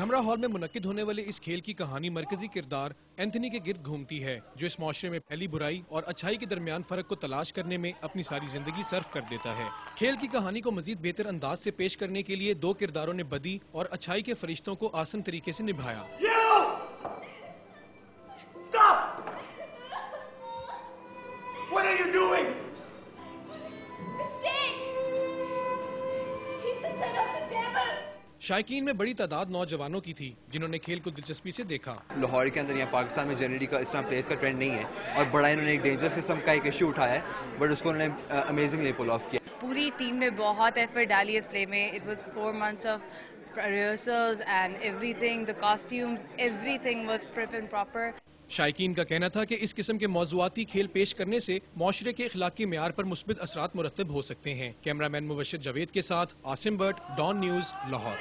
हमरा हॉल में मुनक्किद होने वाले इस खेल की कहानी मरकजी किरदार एंथनी के गिर्द घूमती है, जो इस माशरे में फैली बुराई और अच्छाई के दरमियान फर्क को तलाश करने में अपनी सारी जिंदगी सर्फ कर देता है। खेल की कहानी को मजीद बेहतर अंदाज से पेश करने के लिए दो किरदारों ने बदी और अच्छाई के फरिश्तों को आसान तरीके से निभाया। शायकीन में बड़ी तादाद नौजवानों की थी जिन्होंने खेल को दिलचस्पी से देखा। लाहौर के अंदर या पाकिस्तान में जनरली का इस तरह प्लेस का ट्रेंड नहीं है और बड़ा इन्होंने एक डेंजरस किस्म का एक इशू उठाया है, बट उसको उन्होंने अमेजिंगली पुल ऑफ किया। पूरी टीम ने बहुत एफर्ट डाली इस प्ले में। It was 4 months of rehearsals and everything, the costumes, everything was prep and proper. Shaykeen का कहना था कि इस किस्म के मौज़ूआती खेल पेश करने से माशरे के इखलाकी मेयार पर मुस्बित असरात मुरत्तब हो सकते हैं। कैमरामैन मुबश्शिर जावेद के साथ आसिम बट, डॉन न्यूज़, लाहौर।